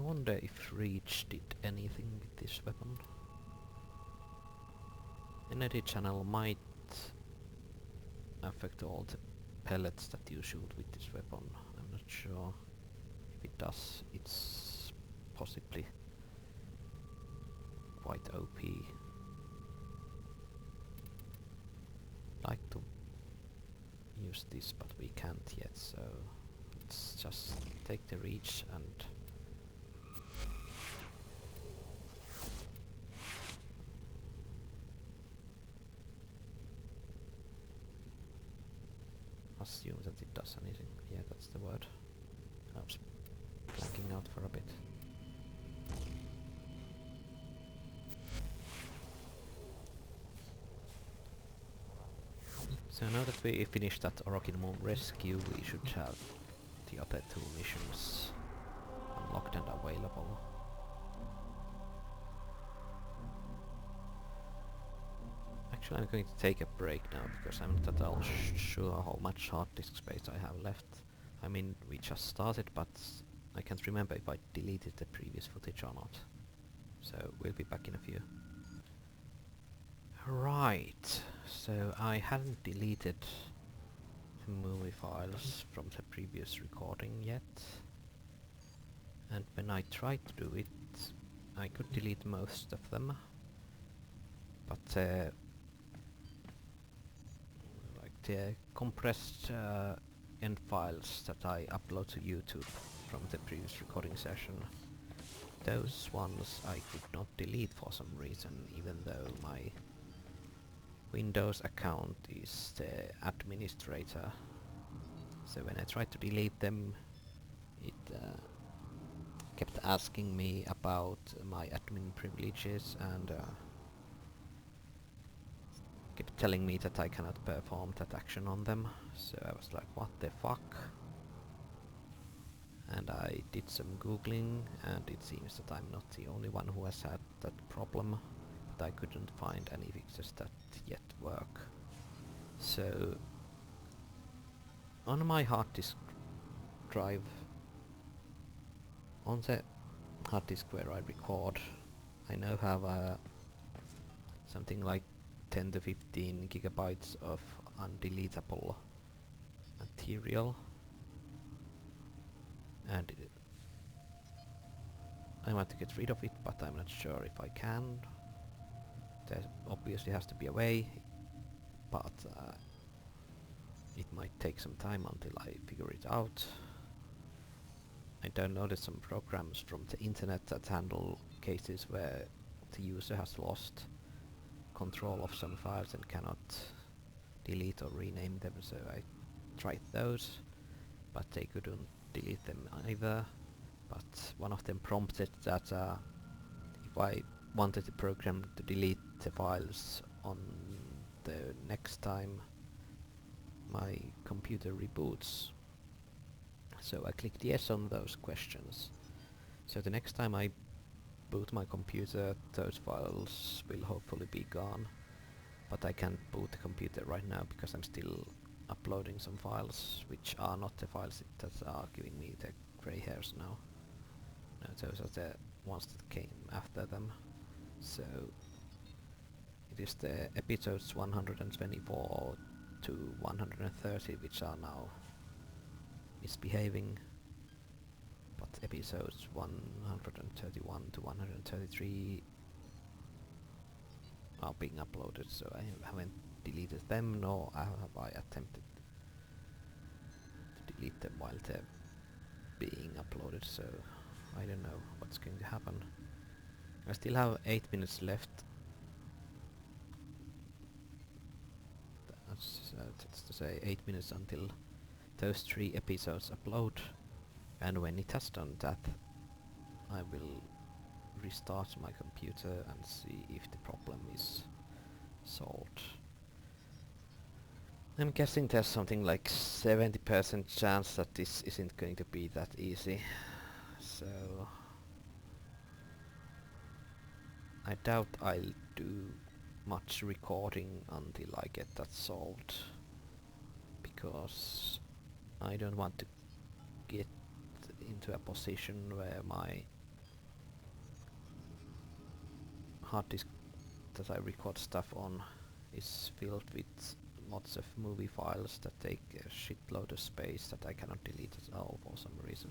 wonder if Reach did anything with this weapon. Energy channel might affect all the pellets that you shoot with this weapon. I'm not sure. If it does, it's possibly quite OP. Like to use this, but we can't yet, so let's just take the Reach and assume that it does anything. Yeah, that's the word. I was blanking out for a bit. So now that we finished that Orokin rescue, we should have the other two missions unlocked and available. Actually, I'm going to take a break now because I'm not at all sure how much hard disk space I have left. I mean, we just started, but I can't remember if I deleted the previous footage or not. So we'll be back in a few. Right, so I hadn't deleted the movie files from the previous recording yet. And when I tried to do it, I could delete most of them. But like the compressed end files that I upload to YouTube from the previous recording session, those ones I could not delete for some reason, even though my Windows account is the administrator. So when I tried to delete them, it kept asking me about my admin privileges and kept telling me that I cannot perform that action on them. So I was like, what the fuck? And I did some googling, and it seems that I'm not the only one who has had that problem, but I couldn't find any fixes that yet work. So on my hard disk drive, on the hard disk where I record, I now have something like 10 to 15 gigabytes of undeletable material, and I want to get rid of it, but I'm not sure if I can. There obviously has to be a way, but it might take some time until I figure it out. I downloaded some programs from the internet that handle cases where the user has lost control of some files and cannot delete or rename them, so I tried those, but they couldn't delete them either. But one of them prompted that if I wanted the program to delete the files on the next time my computer reboots. So I clicked yes on those questions. So the next time I boot my computer, those files will hopefully be gone. But I can't boot the computer right now because I'm still uploading some files, which are not the files that are giving me the grey hairs now. No, those are the ones that came after them. So it is the episodes 124 to 130 which are now misbehaving, but episodes 131 to 133 are being uploaded, so I haven't deleted them, nor have I attempted to delete them while they're being uploaded, so I don't know what's going to happen. I still have 8 minutes left. That's to say 8 minutes until those 3 episodes upload, and when it has done that, I will restart my computer and see if the problem is solved. I'm guessing there's something like 70% chance that this isn't going to be that easy, so I doubt I'll do much recording until I get that solved, because I don't want to get into a position where my hard disk that I record stuff on is filled with lots of movie files that take a shitload of space that I cannot delete at all for some reason.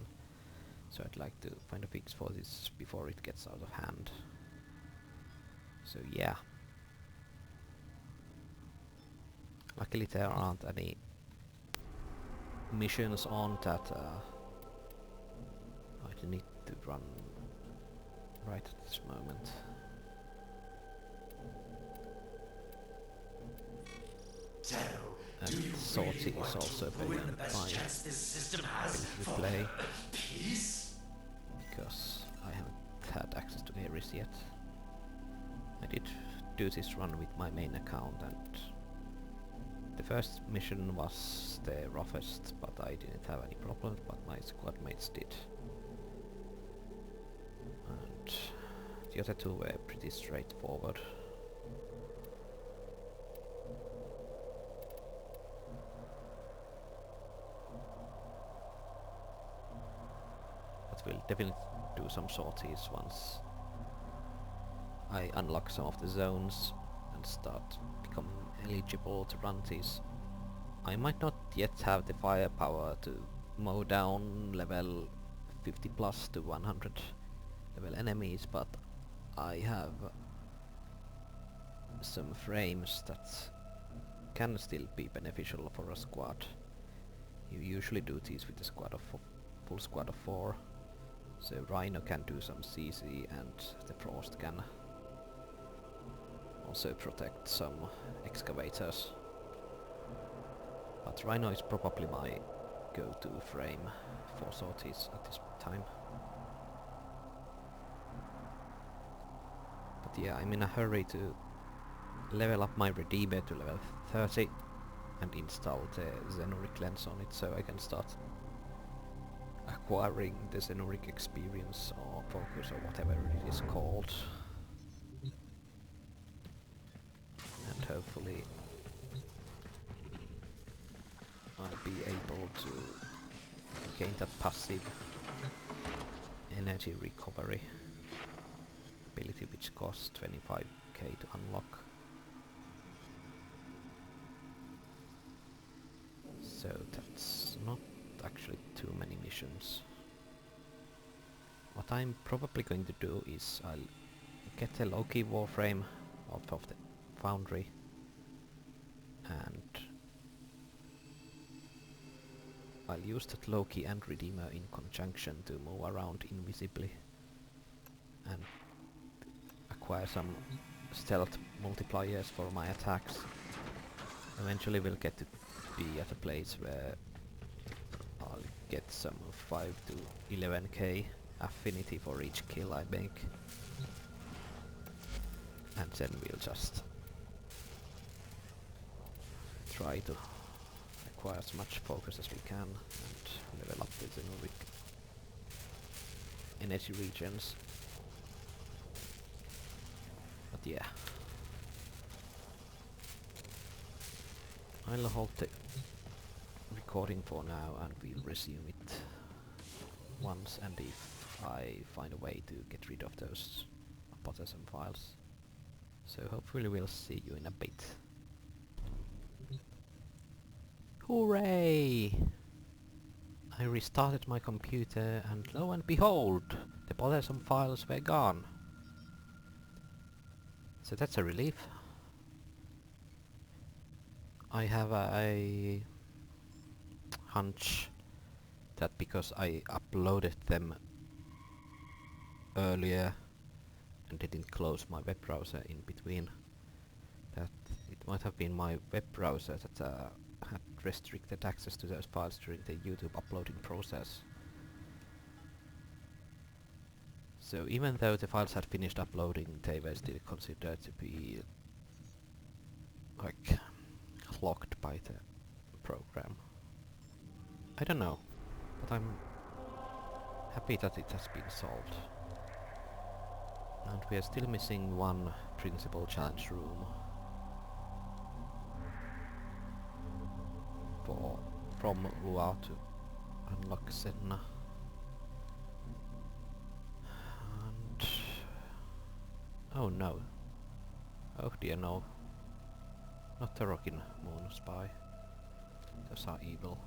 So I'd like to find a fix for this before it gets out of hand. So yeah. Luckily there aren't any missions on that I need to run right at this moment. And Sortie is also beyond my ability to play, because I haven't had access to Ares yet. I did do this run with my main account, and the first mission was the roughest, but I didn't have any problems, but my squad mates did. And the other two were pretty straightforward. But we'll definitely do some sorties once I unlock some of the zones and start become eligible to run these. I might not yet have the firepower to mow down level 50 plus to 100 level enemies, but I have some frames that can still be beneficial for a squad. You usually do these with a squad of full squad of 4. So Rhino can do some CC, and the Frost can also protect some excavators. But Rhino is probably my go-to frame for sorties at this time. But yeah, I'm in a hurry to level up my Redeemer to level 30 and install the Xenoric lens on it, so I can start acquiring the Xenoric experience or focus or whatever it is called. And hopefully I'll be able to gain that passive energy recovery ability, which costs 25k to unlock. So that's not actually too many missions. What I'm probably going to do is I'll get a low-key Warframe out of the foundry, and I'll use that low-key and Redeemer in conjunction to move around invisibly and acquire some stealth multipliers for my attacks. Eventually we'll get to be at a place where I'll get some 5 to 11k affinity for each kill I make, and then we'll just try to acquire as much focus as we can and level up the Xenoric energy regions. But yeah, I'll hold the recording for now and we'll resume it once and if I find a way to get rid of those bothersome files. So hopefully we'll see you in a bit. Hooray! I restarted my computer and lo and behold, the bothersome files were gone. So that's a relief. I have a hunch that because I uploaded them earlier and didn't close my web browser in between, that it might have been my web browser that had restricted access to those files during the YouTube uploading process. So even though the files had finished uploading, they were still considered to be like locked by the program. I don't know, but I'm happy that it has been solved. And we are still missing one principal challenge room from Lua to unlock Senna. And oh no, Oh dear, no. Not the Rockin' Moon spy. Those are evil.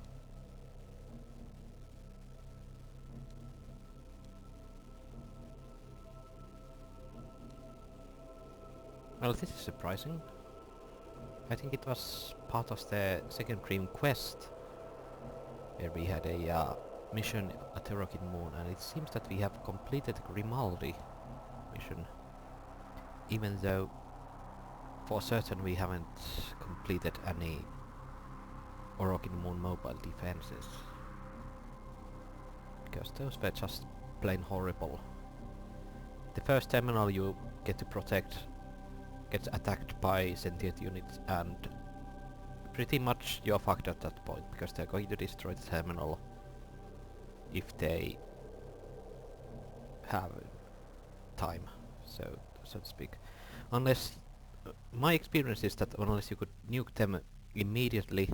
Well, this is surprising. I think it was part of the second Dream quest where we had a mission at the Rockin' Moon, and it seems that we have completed the Grimaldi mission, even though for certain we haven't completed any Rockin' Moon mobile defenses, because those were just plain horrible. The first terminal you get to protect gets attacked by sentient units, and pretty much you're fucked at that point, because they're going to destroy the terminal if they have time, so to speak. Unless my experience is that unless you could nuke them immediately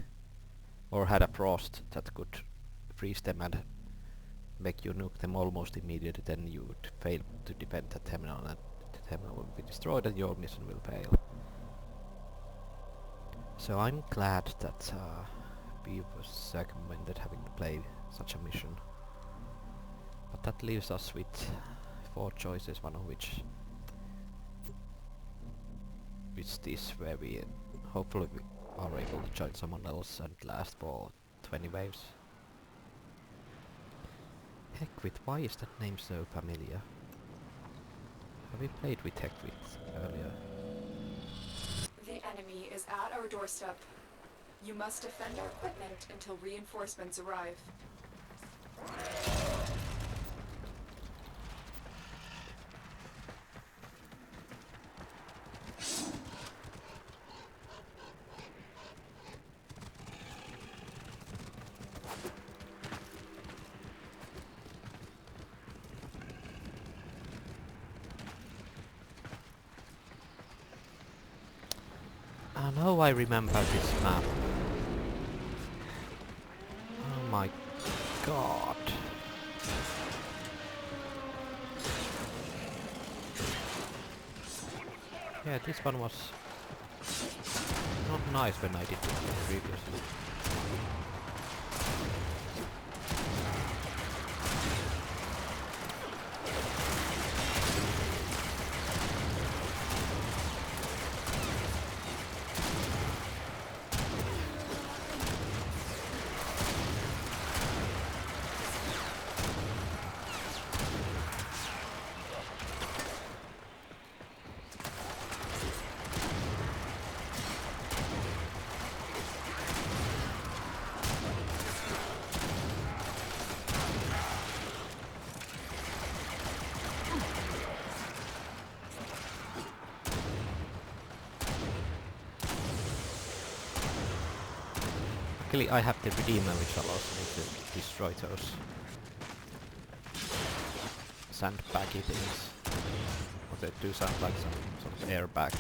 or had a frost that could freeze them and make you nuke them almost immediately, then you would fail to defend the terminal, and the terminal will be destroyed and your mission will fail. So I'm glad that we were circumvented having to play such a mission. But that leaves us with 4 choices, one of which is this, where we hopefully we are able to join someone else and last for 20 waves. Heck with, why is that name so familiar? Have we played with Heck with earlier? The enemy is at our doorstep. You must defend our equipment until reinforcements arrive. I know I remember this map. Oh my god. Yeah, this one was not nice when I did it previously. Luckily I have the Redeemer, which allows me to destroy those sandbaggy things. Or they do sound like some sort of airbag.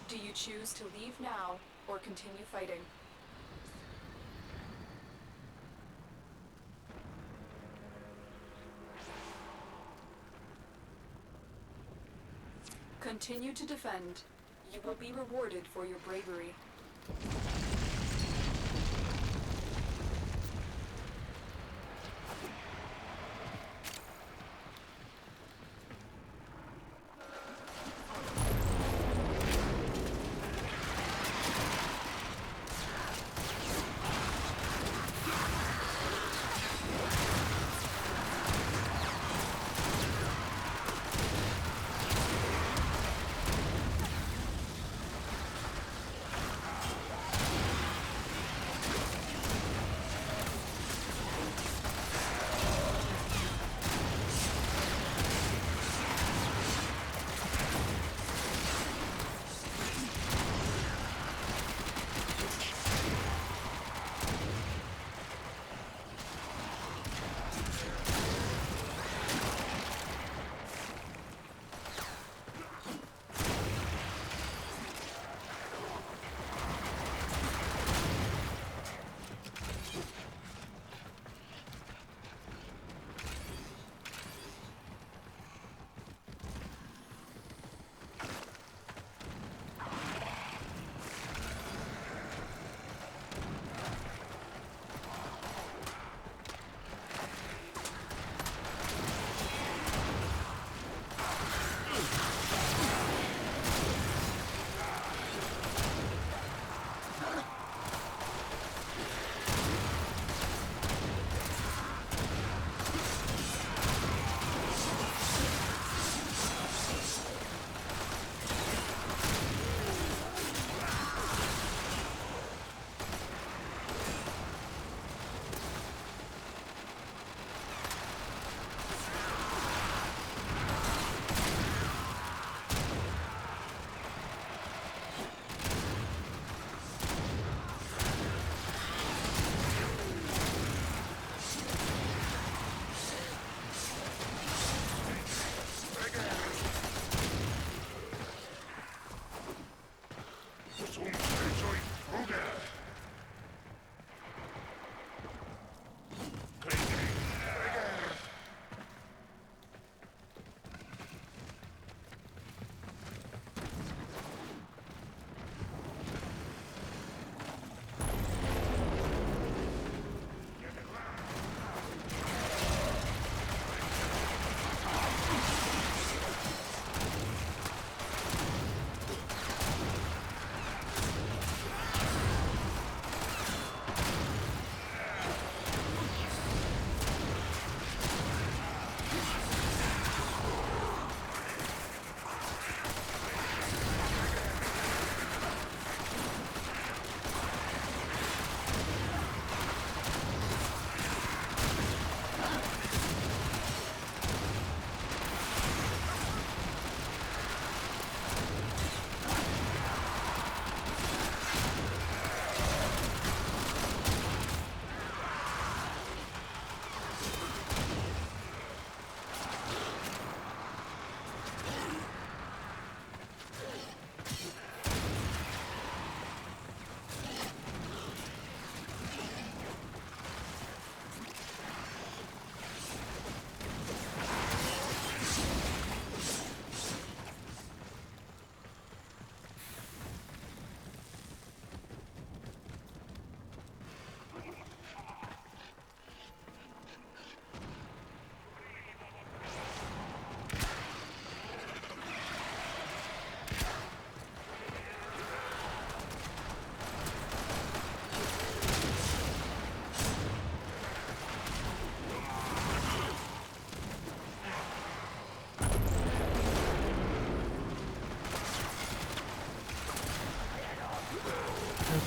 Do you choose to leave now or continue fighting? Continue to defend. You will be rewarded for your bravery.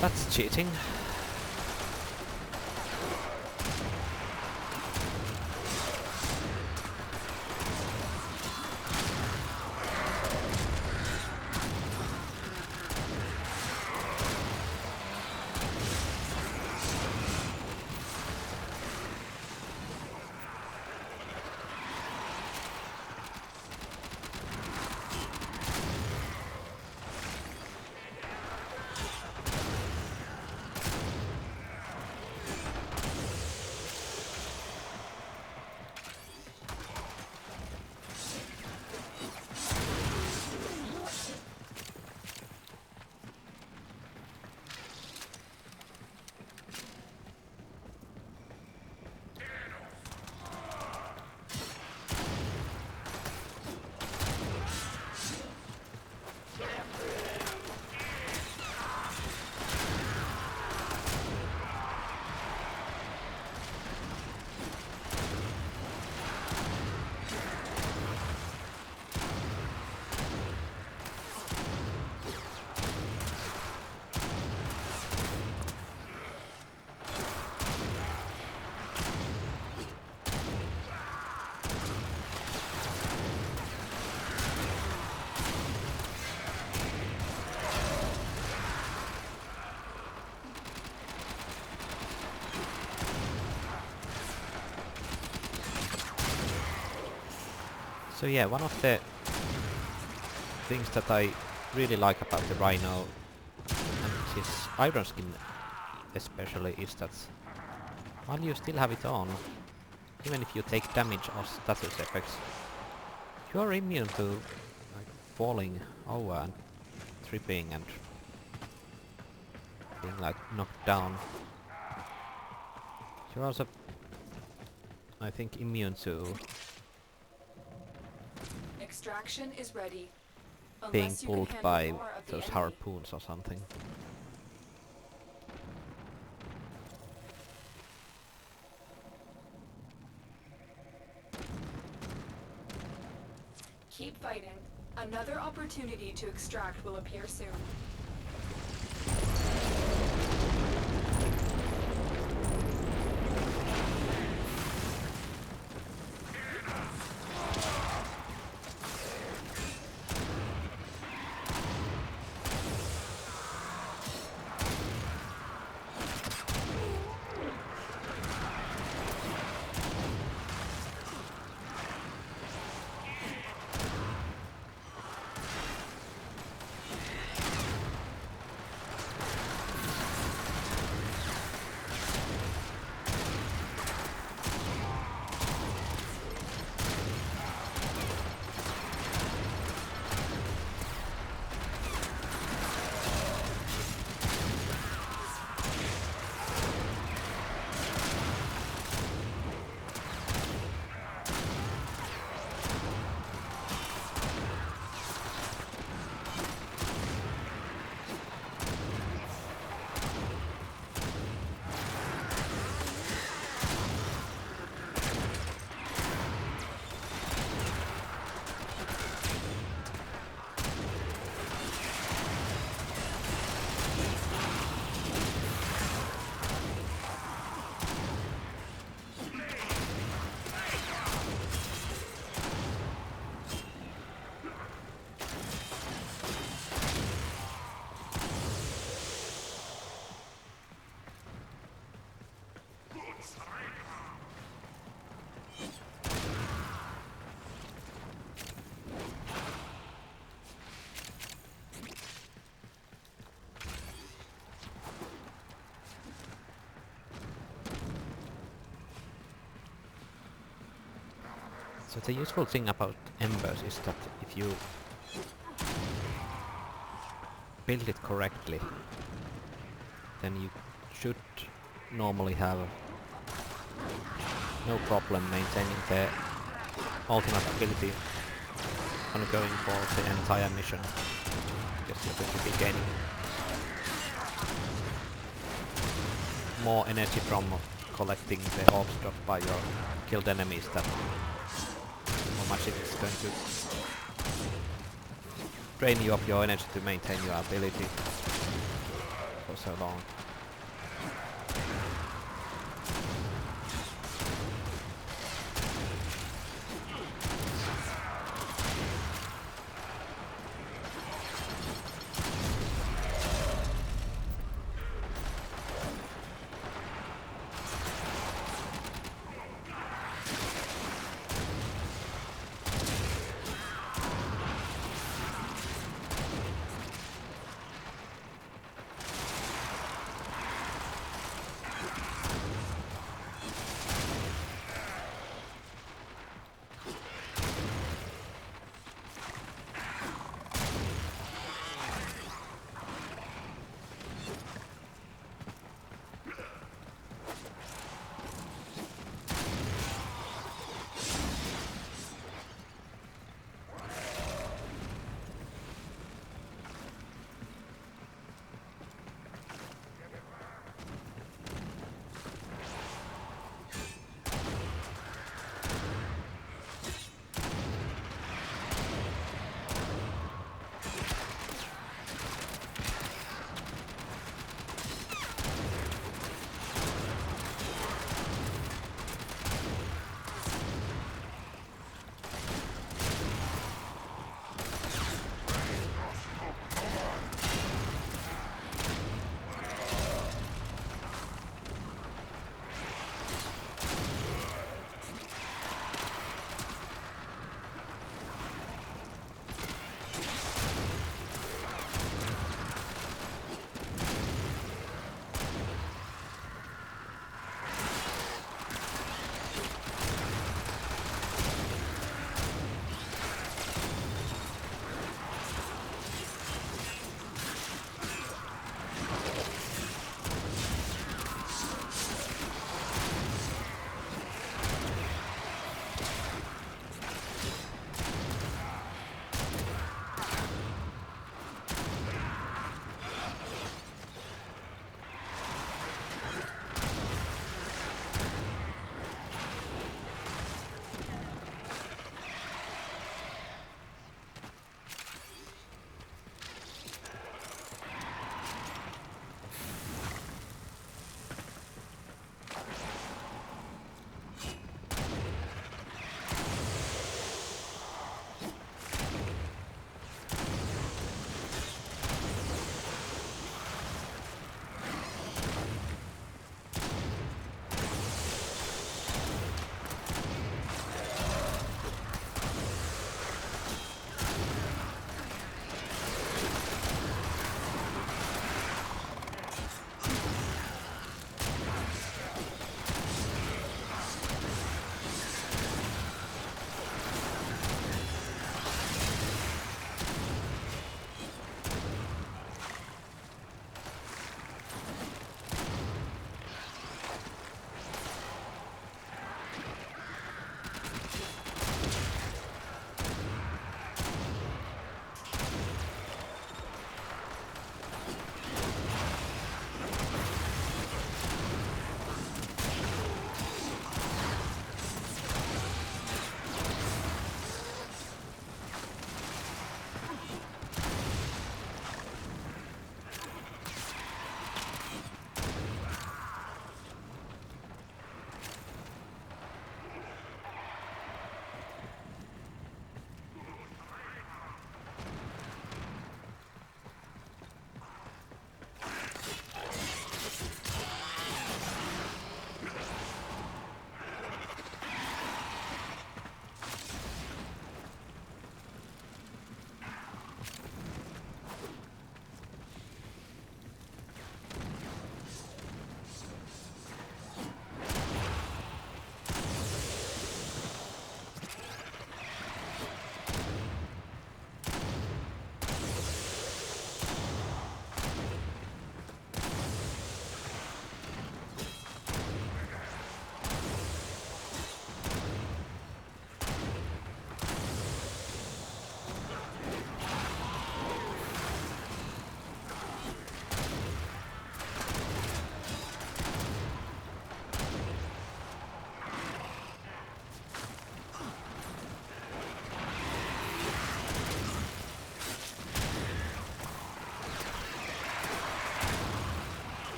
That's cheating. So yeah, one of the things that I really like about the Rhino and his iron skin especially is that while you still have it on, even if you take damage or status effects, you are immune to like falling over and tripping and being like knocked down. You're also, I think, immune to Extraction is ready. being Unless you can pulled handle by more of the those enemy. harpoons or something. Keep fighting. Another opportunity to extract will appear soon. So the useful thing about embers is that if you build it correctly, then you should normally have no problem maintaining the ultimate ability on going for the entire mission, because you're going to be gaining more energy from collecting the orbs dropped by your killed enemies than how much it is going to drain you of your energy to maintain your ability for so long.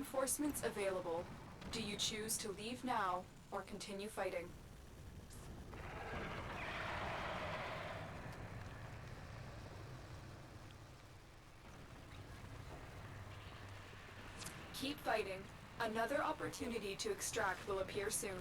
reinforcements available. Do you choose to leave now or continue fighting? Keep fighting. Another opportunity to extract will appear soon.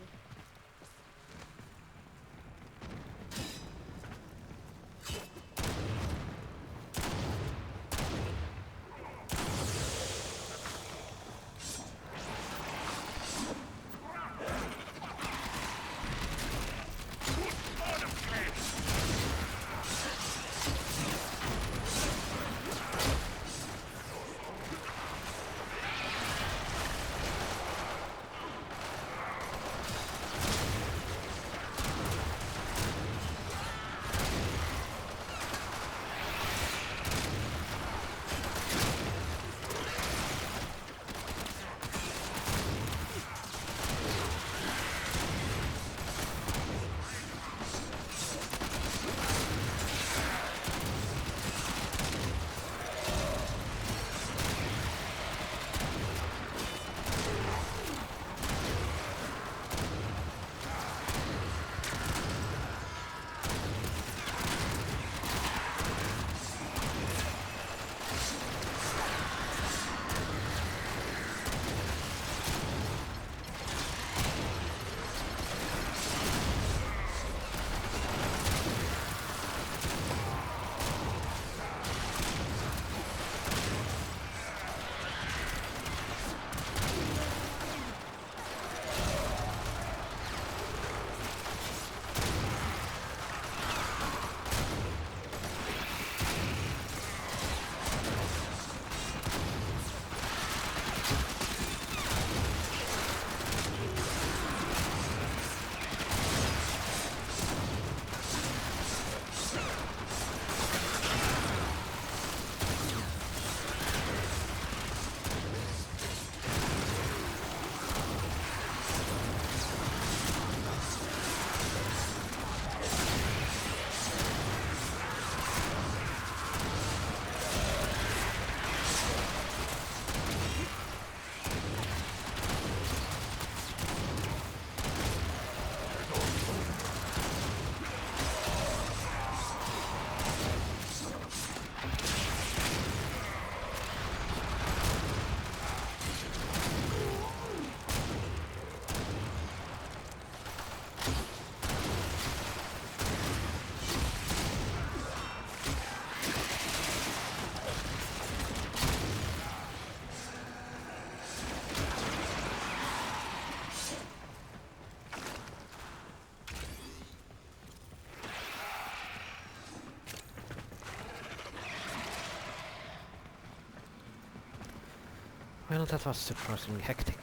Well, that was surprisingly hectic.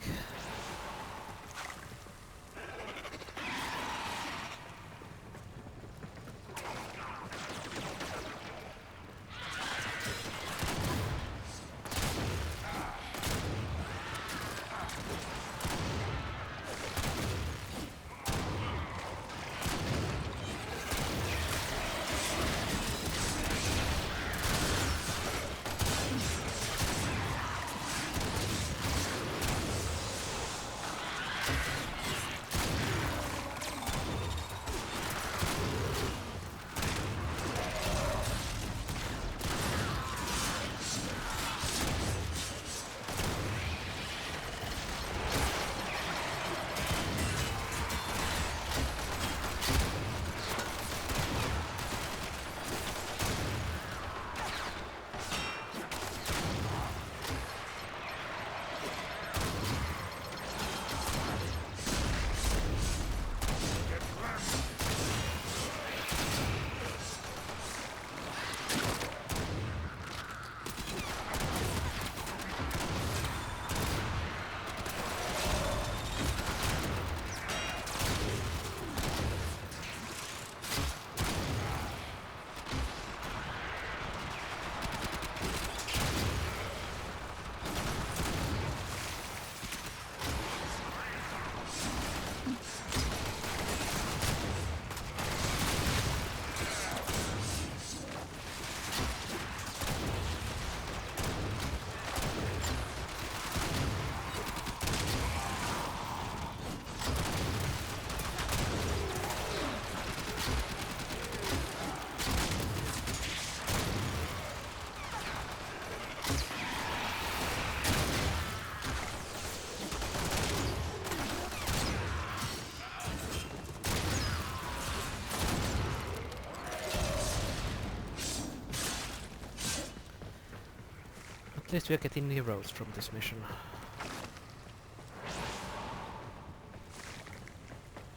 At least we are getting heroes from this mission.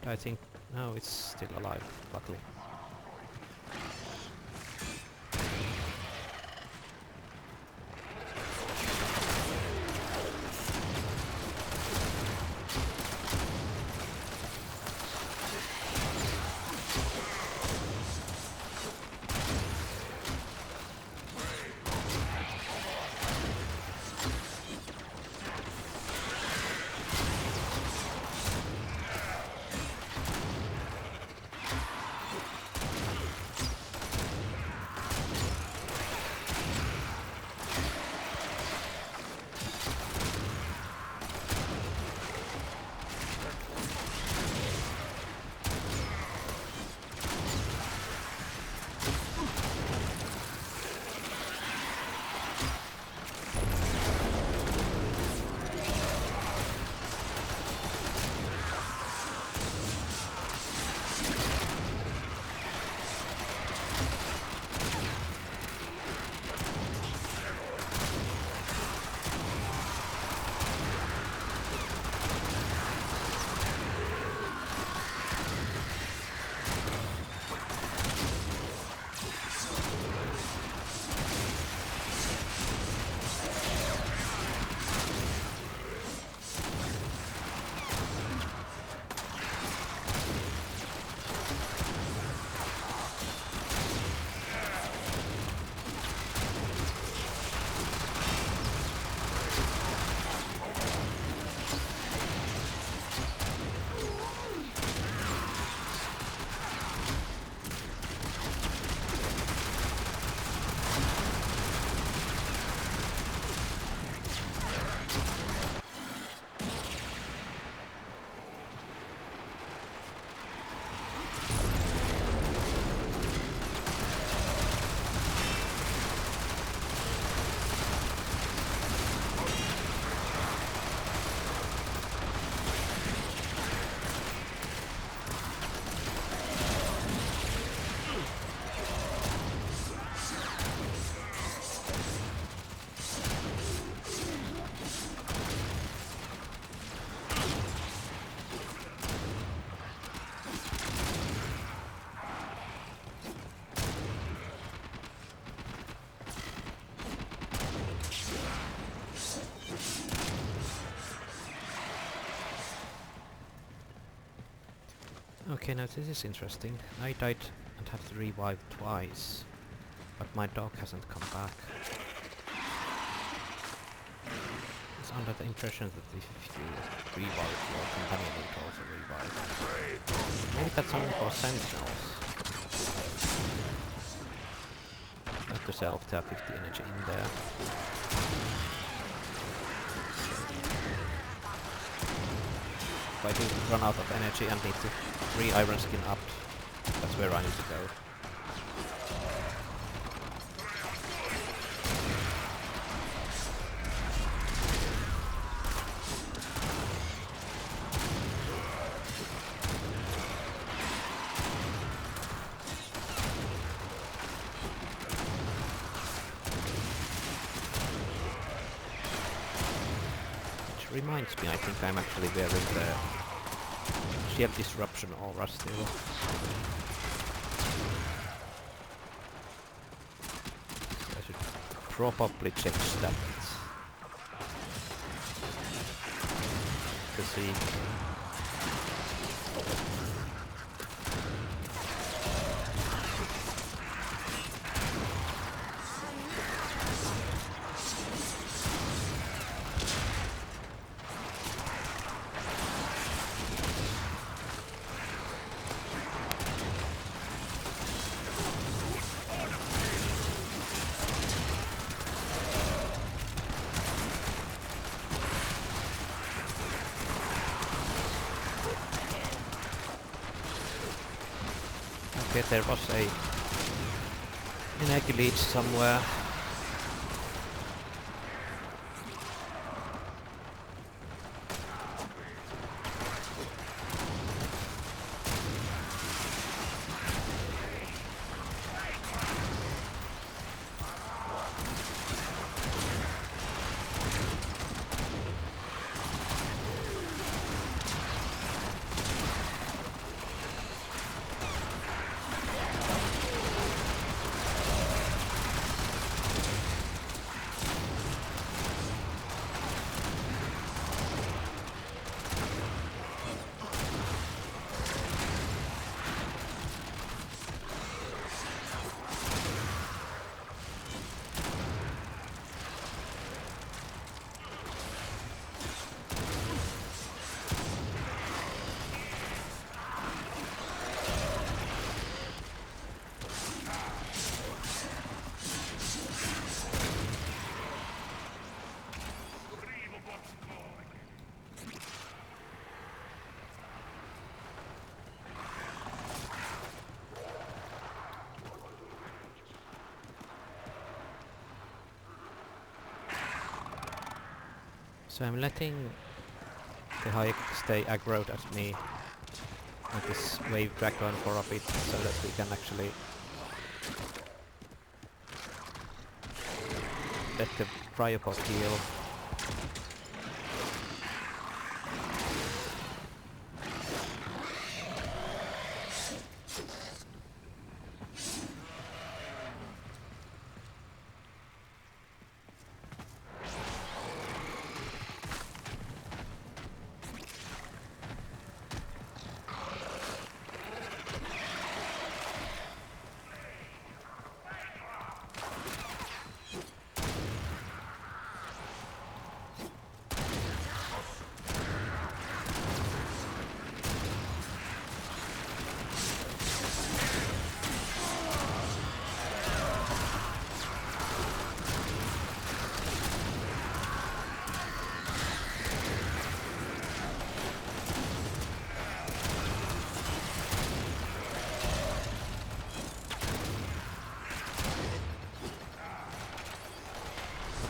I think... no, it's still alive, luckily. Okay, now this is interesting. I died and have to revive twice, but my dog hasn't come back. It's under the impression that if you revive, your companion will also revive. Maybe that's only for sentinels. Note to self, there are 50 energy in there. If I do run out of energy and need to re-iron skin up, that's where I need to go. Which reminds me, I think I'm actually wearing the shield disruption aura still. I should probably check stats to see. Okay, there was a energy leech somewhere. So I'm letting the hike stay aggroed at me with this wave dragon for a bit so that we can actually let the cryopod heal.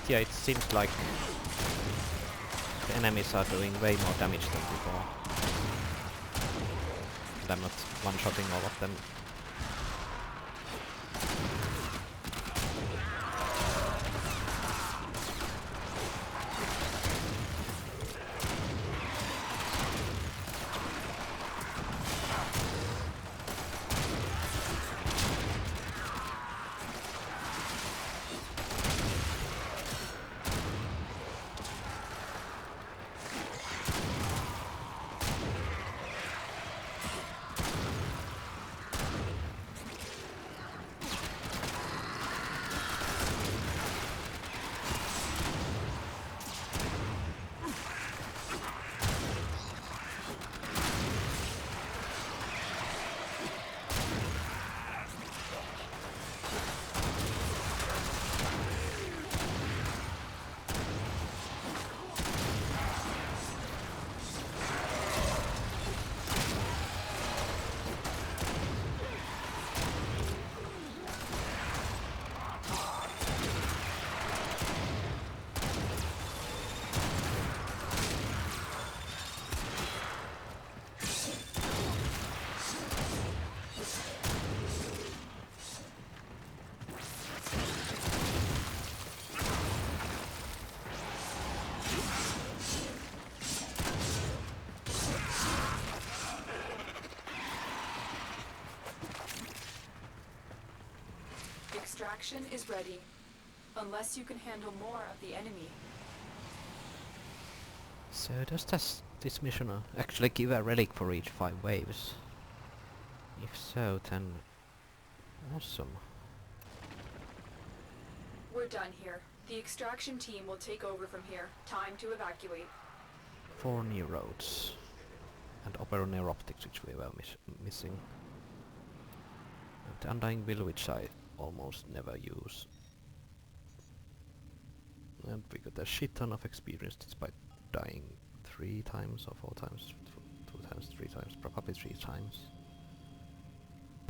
Yeah, it seems like the enemies are doing way more damage than before. And I'm not one-shotting all of them. Extraction is ready, unless you can handle more of the enemy. So does this mission actually give a relic for each 5 waves? If so, then awesome. We're done here. The extraction team will take over from here. Time to evacuate. 4 new roads. And operoneuroptics, which we were missing. And the Undying Will, which I almost never use. And we got a shit ton of experience despite dying 3 times or 4 times, 2 times, 3 times, probably 3 times.